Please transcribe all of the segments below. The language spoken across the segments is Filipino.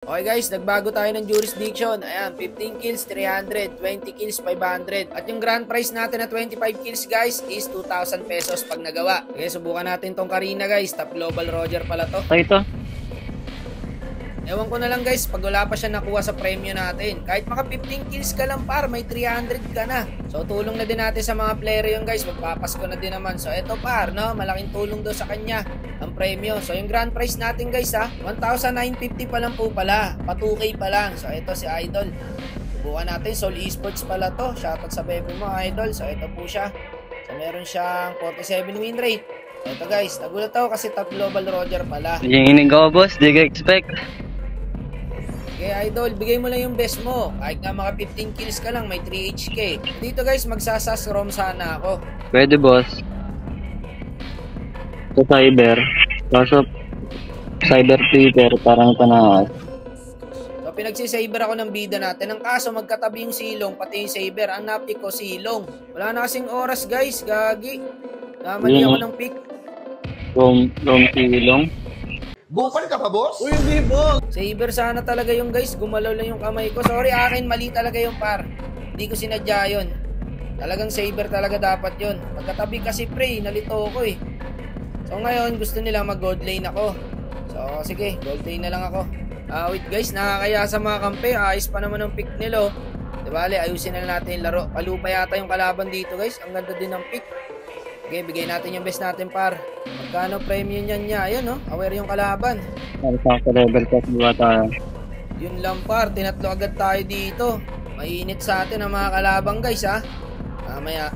Okay guys, nagbago tayo ng jurisdiction. Ayan, 15 kills, 300, 20 kills, 500. At yung grand prize natin na 25 kills guys is 2,000 pesos pag nagawa. Okay, subukan natin tong Karina guys. Top Global Roger pala to. Ito. Ewan ko na lang guys, pag wala pa siya nakuha sa premyo natin. Kahit maka 15 kills ka lang par, may 300 ka na. So tulong na din natin sa mga player yun guys, magpapasko na din naman. So eto par, no, malaking tulong daw sa kanya ang premyo. So yung grand prize natin guys ha, 1,950 pa lang po pala, pa 2K pa lang. So eto si Idol. Subukan natin, Soul Esports pala to. Shoutout sa bebe mo Idol. So eto po siya. So meron siyang 47 win rate. Eto guys, nagulat ako kasi Top Global Roger pala. Yung inig ko boss, di ka expect. Okay Idol, bigay mo lang yung best mo. Kahit nga mga 15 kills ka lang, may 3 HK. Dito guys, magsasas rom sana ako. Pwede boss. Sa cyber. Kaso cyber Twitter parang panaas. So pinagsisaber ako ng bida natin. Ang kaso magkatabi yung silong, pati yung saber. Ang napick ko silong. Wala na kasing oras guys, gagi. Namali ako ng pick. Long silong. Bukal ka pa, boss? Uy, hindi boss. Saber sana talaga yung guys. Gumalaw lang yung kamay ko. Sorry akin, mali talaga yung par. Hindi ko sinadya yun. Talagang saber talaga dapat yun. Pagkatabi kasi pre, nalito ako eh. So ngayon, gusto nila mag gold lane ako. So sige, gold lane na lang ako. Wait guys, nakakaya sa mga kampe. Ayos pa naman ang pick nila. Diba, ayusin na natin yung laro. Palupa yata yung kalaban dito guys. Ang ganda din ng pick. Okay, bigay natin yung best natin par. Magkano premium niyan niya? Ayan no, aware yung kalaban. Sa level cap diba tayo? Yun lang par, tinatlo agad tayo dito. Mainit sa atin ang mga kalabang guys ha. Mamaya,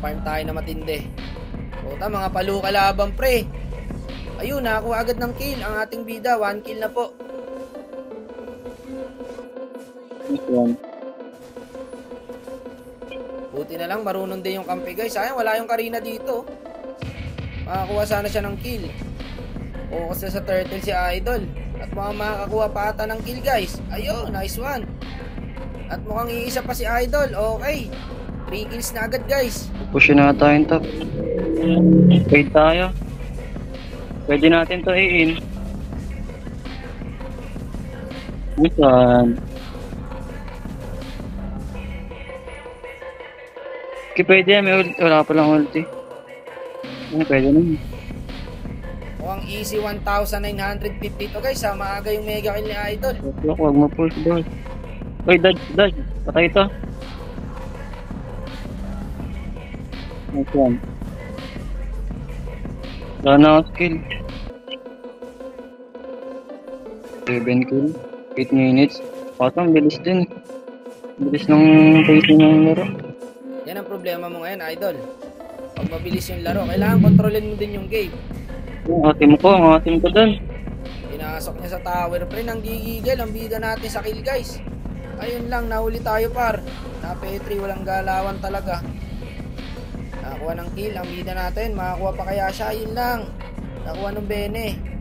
farm tayo na matindi. Puta, mga palu kalabang pre. Ayun, nakakuha agad ng kill. Ang ating bida, 1 kill na po. This one. Buti na lang, marunong din yung kampi guys. Sayang, wala yung Karina dito. Makakuha sana siya ng kill. Focus na sa turtle si Idol. At mukhang makakakuha pa ata ng kill guys. Ayun, nice one. At mukhang iisa pa si Idol. Okay, 3 kills na agad guys. Pushin na tayo yung top. Wait tayo. Pwede natin to i-in. This one. Okay, pwede yan. May ulti. Wala pa lang ulti. Pwede naman. Mukhang easy 1,950 to guys ha. Maaga yung mega kill ni Idol. Huwag mo push boss. Uy, dodge. Patay ito. Nice one. Wala na ako skill. 7 kill. 8 minutes. Patang, bilis din. Bilis ng pacing ng laro. Yan ang problema mo ngayon Idol. Pag mabilis yung laro, kailangan kontrolin mo din yung game. Ang team ko dun. Pinasok niya sa tower pre, nang gigigil ang bida natin sa kill guys. Ayun lang, nahuli tayo par. Na Petri, walang galawan talaga. Nakakuha ng kill ang bida natin. Makakuha pa kaya siya, ayun lang. Nakuha ng Bene.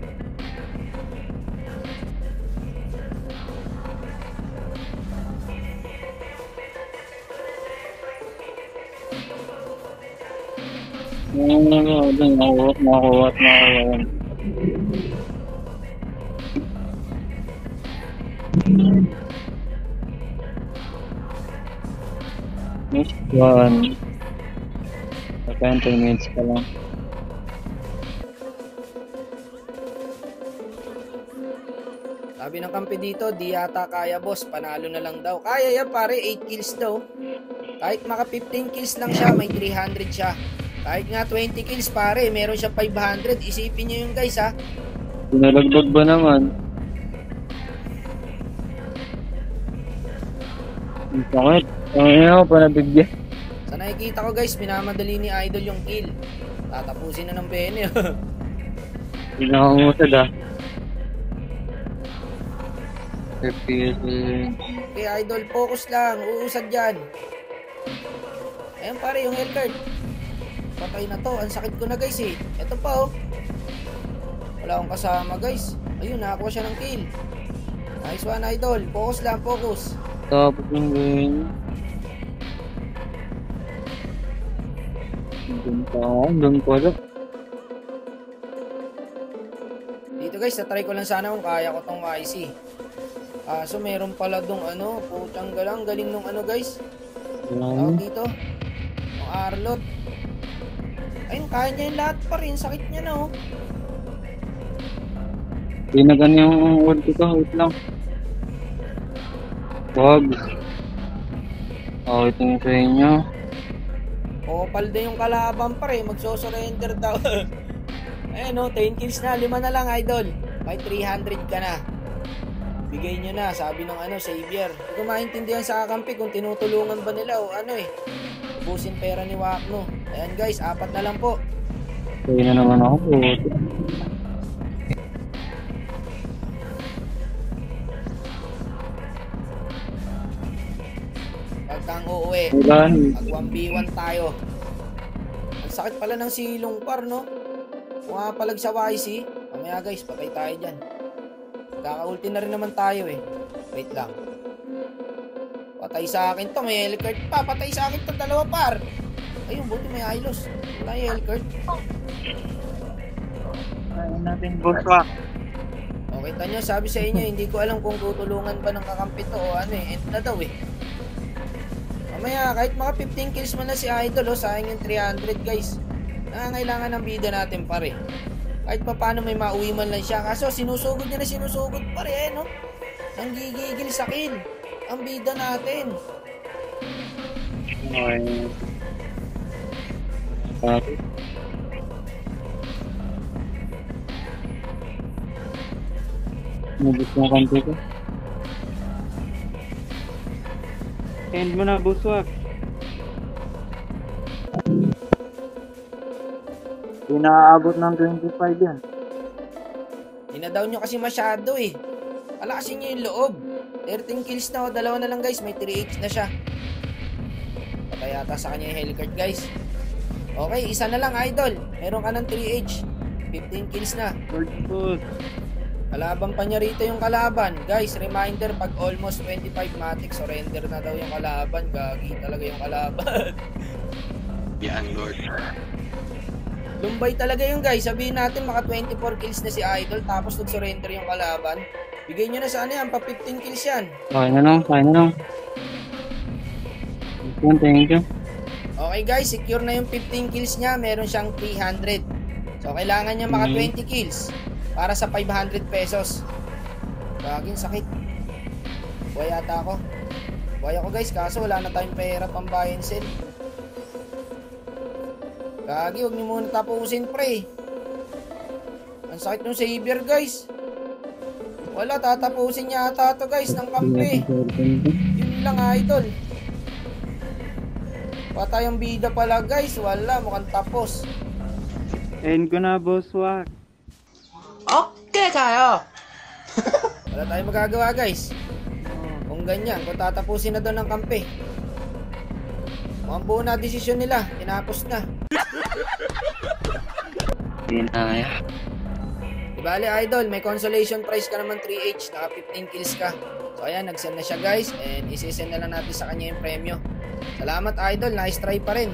Nakuha. Next one. 20 minutes pa lang. Sabi ng kampi dito, di yata kaya boss, panalo na lang daw. Kaya yan pare, 8 kills daw. Kahit maka 15 kills lang siya, may 300 siya. Kahit nga 20 kills pare, meron siya 500. Isipin nyo yun guys ha. Pinalagbag ba naman? Ang sakit. Ang ako pa nabigyan. Sa nakikita ko guys, minamadali ni Idol yung kill. Tatapusin na ng Bene. Hindi na akong musad ah. FPS. Okay Idol, focus lang. Uusad dyan. Ayan pare, yung Hellcard. Patay na to. Ang sakit ko na guys eh. Ito pa oh. Wala akong kasama guys. Ayun, nakakuha siya ng kill. Nice one Idol. Focus lang, focus. Tapos yung game. Doon pala. Dito guys, natry ko lang sana kung kaya ko tong YC. So meron pala dong ano, putang galang, galing nung ano guys. Tawag dito. Yung Arlot. Ayun, kaya niya yung lahat pa rin. Sakit niya na oh. Dinagan yung ulti ko. Wait lang. Wag. Ito yung sa inyo. Opal din yung kalaban pa rin. Magsosurrender daw. Ayun oh, 10 kills na. 5 na lang idol. May 300 ka na. Bigay nyo na, sabi ng ano, Xavier. Hindi ko maintindihan sa kakampi kung tinutulungan ba nila o ano eh. Ubusin pera ni Wakno. Ayan guys, 4 na lang po. Kaya na naman ako. Pagkang uuwi, Ulan. mag 1v1 tayo. Ang sakit pala ng silong par, no? Pumapalag sa YC. Mamaya guys, patay tayo dyan. Kaka-ulti na rin naman tayo eh. Wait lang. Patay sa akin to. May Hellcurt pa. Patay sa akin to. 2 par. Ayun, buti may Hylos. Wala yung Hellcurt. Ayun natin, boss Wak. Okay, tanyo, sabi sa inyo, hindi ko alam kung tutulungan ba ng kakampi to o ano eh. End na daw eh. Mamaya, kahit mga 15 kills man na si Idol, oh, sayang yung 300 guys. Nangangailangan ng bida natin pare. Kahit pa paano may mauwi man lang siya. Kaso sinusugod niya na sinusugod pa rin, no? Nanggigigil sa kill. Ang bida natin. Okay. Bakit? Nabis na kanto ko. End mo na, Buswak. Hindi naaabot ng 25 yan. Dinadown nyo kasi masyado eh. Palakasin nyo yung loob. 13 kills na o. 2 na lang guys. May 3H na siya. Patay yata sa kanya yung Hellcurt guys. Okay, isa na lang idol. Meron ka ng 3H. 15 kills na. Good. Kalaban pa niya rito yung kalaban. Guys, reminder, pag almost 25 matic, surrender na daw yung kalaban. Gagi talaga yung kalaban. Yan, Lord. Lumbay talaga yung guys. Sabihin natin maka 24 kills na si Idol tapos nag-surrender yung kalaban. Bigay nyo na sa ano yan, pa 15 kills yan. Okay na lang, fine na lang. Thank you. Okay guys, secure na yung 15 kills niya. Meron siyang 300. So kailangan niya maka 20 kills para sa 500 pesos. Gaging sakit. Buhay yata ako. Buhay ako guys, kaso wala na tayong pera pang buy and sell. Gagi, huwag niyo muna tapusin pre. Ang sakit ng Xavier guys. Wala, tatapusin niya ata to guys ng kampi. Yun lang idol. Patay ang bida pala guys. Wala, mukhang tapos. End ko na, Buswak. Okay kayo. Wala tayong magagawa guys. Kung ganyan, kung tatapusin na daw ng kampi. Mukhang buo na desisyon nila. Tinapos na. Hindi na. Bale idol, may consolation prize ka naman 3H, naka 15 kills ka. So ayan, nag-send na siya guys and isi-send na lang natin sa kanya yung premyo. Salamat idol, nice try pa rin.